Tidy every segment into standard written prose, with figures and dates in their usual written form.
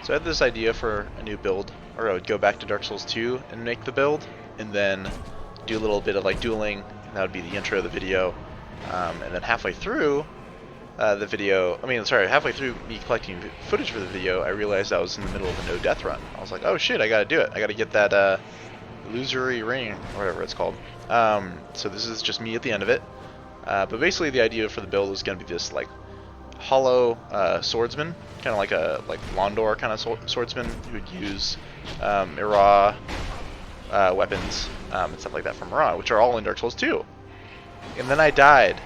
So I had this idea for a new build, or I would go back to Dark Souls 2 and make the build, and then do a little bit of like dueling, and that would be the intro of the video. And then halfway through the video, halfway through me collecting footage for the video, I realized I was in the middle of a no death run. I was like, oh shit, I gotta do it. I gotta get that illusory ring, or whatever it's called. So this is just me at the end of it. But basically the idea for the build was gonna be this like hollow swordsman, kind of like a Londor kind of swordsman who would use Ira weapons and stuff like that from Ira, which are all in Dark Souls 2. And then I died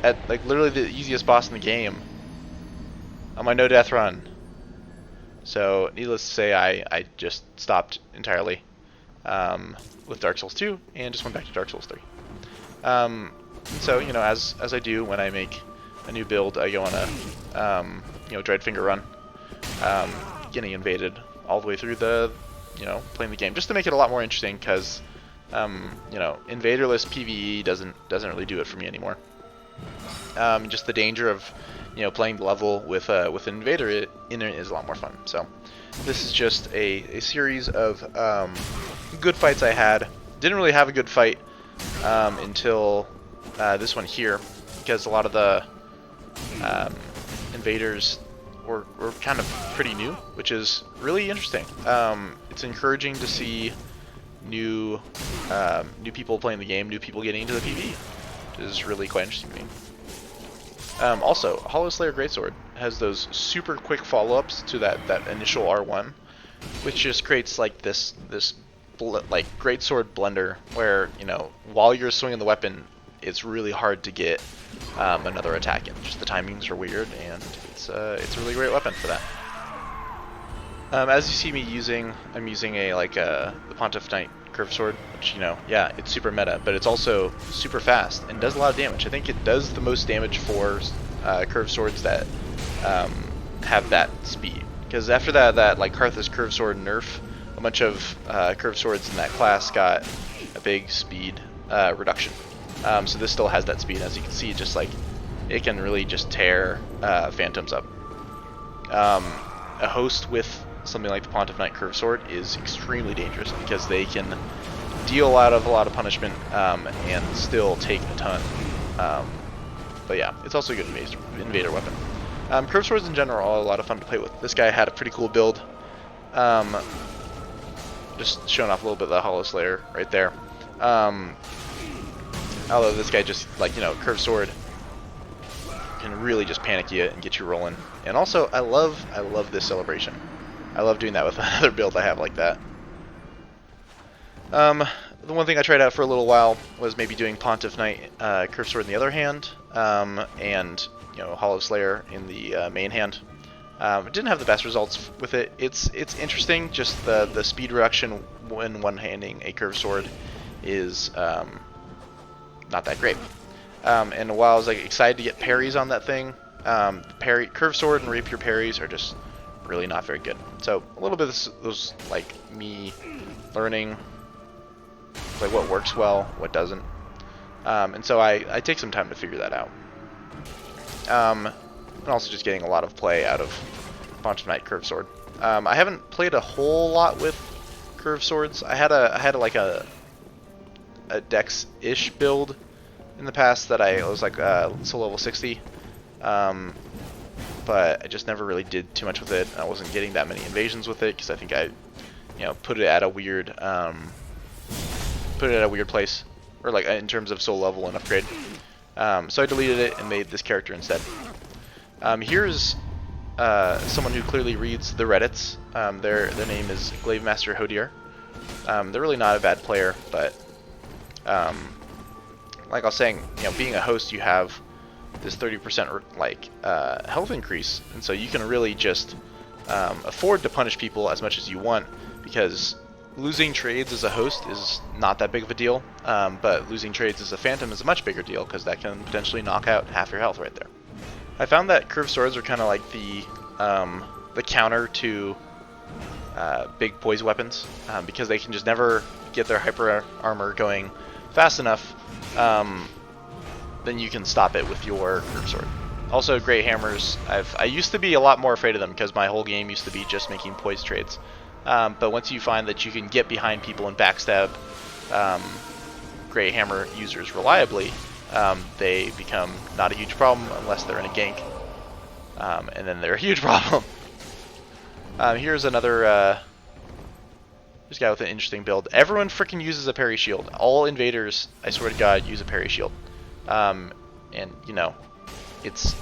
at like literally the easiest boss in the game on my no death run. So needless to say, I just stopped entirely with Dark Souls 2 and just went back to Dark Souls 3. So you know, as I do when I make a new build, I go on a Dreadfinger run, getting invaded all the way through the playing the game, just to make it a lot more interesting, because invaderless PvE doesn't really do it for me anymore. Just the danger of playing the level with an invader in it is a lot more fun. So this is just a series of good fights I had. Didn't really have a good fight until this one here, because a lot of the invaders were kind of pretty new, which is really interesting. It's encouraging to see new people playing the game, new people getting into the PvE, which is really quite interesting to me. Also, Hollow Slayer Greatsword has those super quick follow-ups to that initial R1, which just creates like this like greatsword blender where while you're swinging the weapon, it's really hard to get another attack in. Just the timings are weird, and it's a really great weapon for that. As you see me using, I'm using the Pontiff Knight Curved Sword, which yeah, it's super meta, but it's also super fast and does a lot of damage. I think it does the most damage for curved swords that have that speed. Because after that like Karthus Curved Sword nerf, a bunch of curved swords in that class got a big speed reduction. So this still has that speed. As you can see, just like it can really just tear phantoms up. A host with something like the Pontiff Knight Curved Sword is extremely dangerous, because they can deal out of a lot of punishment and still take a ton. But yeah, it's also a good invader weapon. Curved swords in general are a lot of fun to play with. This guy had a pretty cool build. Just showing off a little bit of the Hollow Slayer right there. Although this guy just curved sword can really just panic you and get you rolling. And also, I love this celebration. I love doing that with another build I have like that. The one thing I tried out for a little while was maybe doing Pontiff Knight Curved Sword in the other hand, and Hollow Slayer in the main hand. Didn't have the best results with it. It's interesting, just the speed reduction when one-handing a Curved Sword is not that great. And while I was excited to get parries on that thing, Curved Sword and Rapier parries are just really not very good. So a little bit of those me learning what works well, what doesn't. And so I take some time to figure that out. And also just getting a lot of play out of Pontiff Knight Curved Sword. I haven't played a whole lot with Curved Swords. I had a Dex-ish build in the past that I was so level 60. But I just never really did too much with it. I wasn't getting that many invasions with it, because I think I put it at a weird place, or in terms of soul level and upgrade. So I deleted it and made this character instead. Here's someone who clearly reads the Reddits. Their name is Glavemaster Hodier. They're really not a bad player, but like I was saying, being a host, you have this 30% health increase, and so you can really just afford to punish people as much as you want, because losing trades as a host is not that big of a deal, but losing trades as a phantom is a much bigger deal, because that can potentially knock out half your health right there. I found that curved swords are kind of like the counter to big poise weapons, because they can just never get their hyper armor going fast enough. Then you can stop it with your curved sword. Also, great hammers. I used to be a lot more afraid of them because my whole game used to be just making poise trades. But once you find that you can get behind people and backstab great hammer users reliably, they become not a huge problem unless they're in a gank. And then they're a huge problem. Here's another this guy with an interesting build. Everyone freaking uses a parry shield. All invaders, I swear to God, use a parry shield. And, you know, it's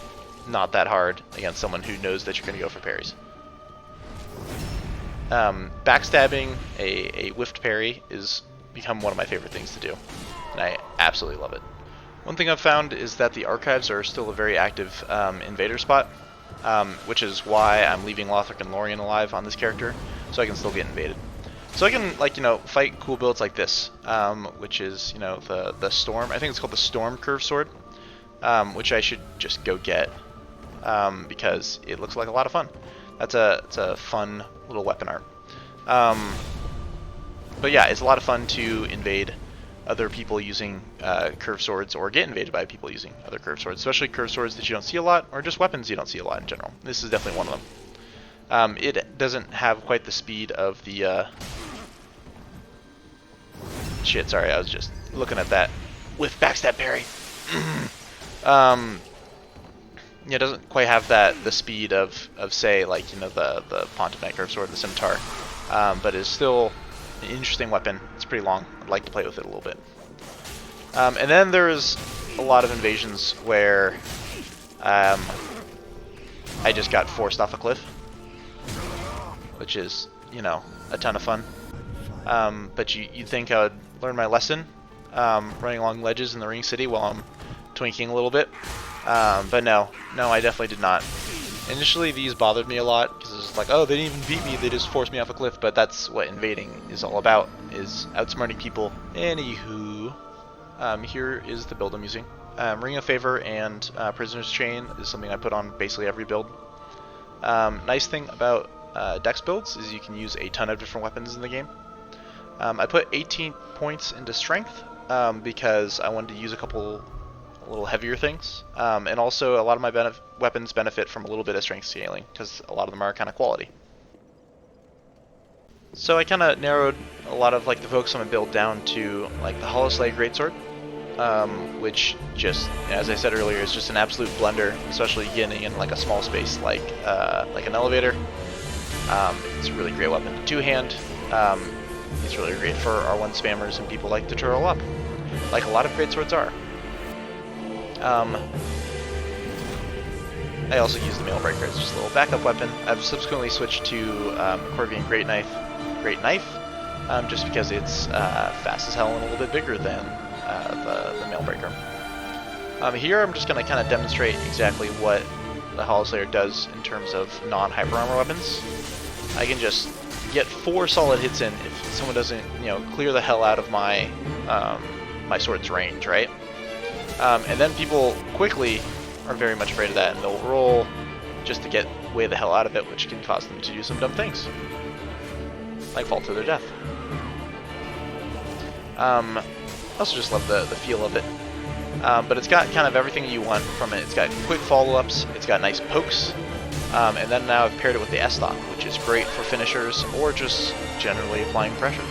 not that hard against someone who knows that you're going to go for parries. Backstabbing a whiffed parry is become one of my favorite things to do, and I absolutely love it. One thing I've found is that the archives are still a very active invader spot, which is why I'm leaving Lothric and Lorien alive on this character, so I can still get invaded. So I can, like, you know, fight cool builds like this, which is, you know, the Storm. I think it's called the Storm Curve Sword, which I should just go get because it looks like a lot of fun. It's a fun little weapon art. But yeah, it's a lot of fun to invade other people using curved swords, or get invaded by people using other curved swords, especially curved swords that you don't see a lot, or just weapons you don't see a lot in general. This is definitely one of them. It doesn't have quite the speed of the... Shit, sorry, I was just looking at that with backstab parry. Yeah, it doesn't quite have the speed of say, like, you know, the Pontiff curved sword, the Scimitar, but is still an interesting weapon. It's pretty long. I'd like to play with it a little bit. And then there's a lot of invasions where I just got forced off a cliff, which is, you know, a ton of fun. But you'd think I would learn my lesson running along ledges in the Ring City while I'm twinking a little bit. But no, I definitely did not. Initially, these bothered me a lot because it's like, oh, they didn't even beat me, they just forced me off a cliff. But that's what invading is all about, is outsmarting people. Anywho, here is the build I'm using. Ring of Favor and Prisoner's Chain is something I put on basically every build. Nice thing about Dex builds is you can use a ton of different weapons in the game. I put 18 points into Strength because I wanted to use a little heavier things, and also a lot of my weapons benefit from a little bit of strength scaling because a lot of them are kind of quality. So I kind of narrowed a lot of like the focus on my build down to like the Hollow Slay Greatsword, which just, as I said earlier, is just an absolute blender, especially getting in like a small space like an elevator. It's a really great weapon. Two-hand. It's really great for R1 spammers and people like to turtle up, like a lot of greatswords are. I also use the Mailbreaker as just a little backup weapon. I've subsequently switched to Corvian Great Knife, just because it's fast as hell and a little bit bigger than the Mailbreaker. Here I'm just going to kind of demonstrate exactly what the Hollow Slayer does in terms of non-hyper armor weapons. I can just get 4 solid hits in if someone doesn't, you know, clear the hell out of my my sword's range, right? And then people quickly are very much afraid of that, and they'll roll just to get way the hell out of it, which can cause them to do some dumb things, like fall to their death. I also just love the feel of it. But it's got kind of everything you want from it. It's got quick follow-ups, it's got nice pokes, and then now I've paired it with the S-Stock, which is great for finishers or just generally applying pressure.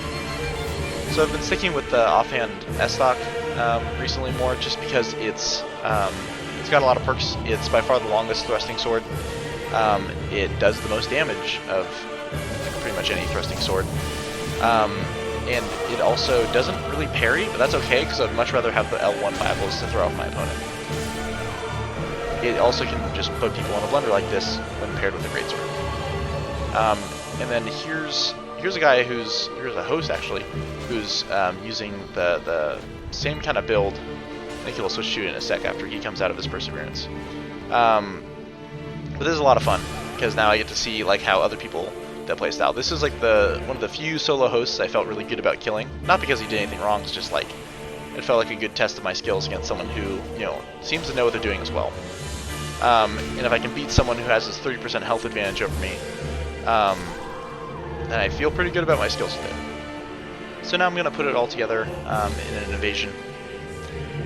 So I've been sticking with the offhand S-Stock recently more, just because it's got a lot of perks. It's by far the longest thrusting sword. It does the most damage of pretty much any thrusting sword. And it also doesn't really parry, but that's okay, because I'd much rather have the L1 bibles to throw off my opponent. It also can just put people in a blender like this when paired with a greatsword. And then here's a guy here's a host actually, who's using the same kind of build. I think he'll switch to it in a sec after he comes out of his Perseverance. But this is a lot of fun, because now I get to see like how other people that playstyle. This is like one of the few solo hosts I felt really good about killing. Not because he did anything wrong, it's just like it felt like a good test of my skills against someone who, you know, seems to know what they're doing as well. And if I can beat someone who has this 30% health advantage over me, then I feel pretty good about my skills with it. So now I'm going to put it all together in an invasion.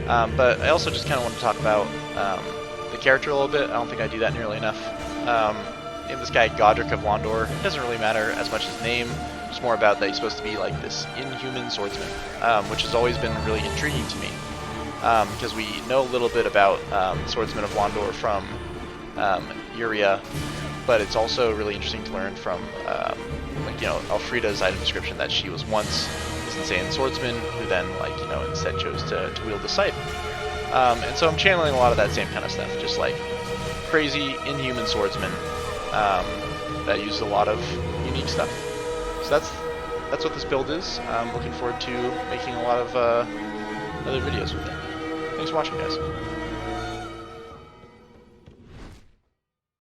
But I also just kind of want to talk about the character a little bit. I don't think I do that nearly enough. In this guy, Godric of Londor, it doesn't really matter as much his name. It's more about that he's supposed to be like this inhuman swordsman, which has always been really intriguing to me. Because we know a little bit about Swordsman of Londor from Uria, but it's also really interesting to learn from like, you know, Elfrida's item description that she was once this insane swordsman who then, like, you know, instead chose to wield the scythe. And so I'm channeling a lot of that same kind of stuff, just like crazy inhuman swordsman that uses a lot of unique stuff. So that's what this build is. I'm looking forward to making a lot of other videos with it. Thanks for watching, guys.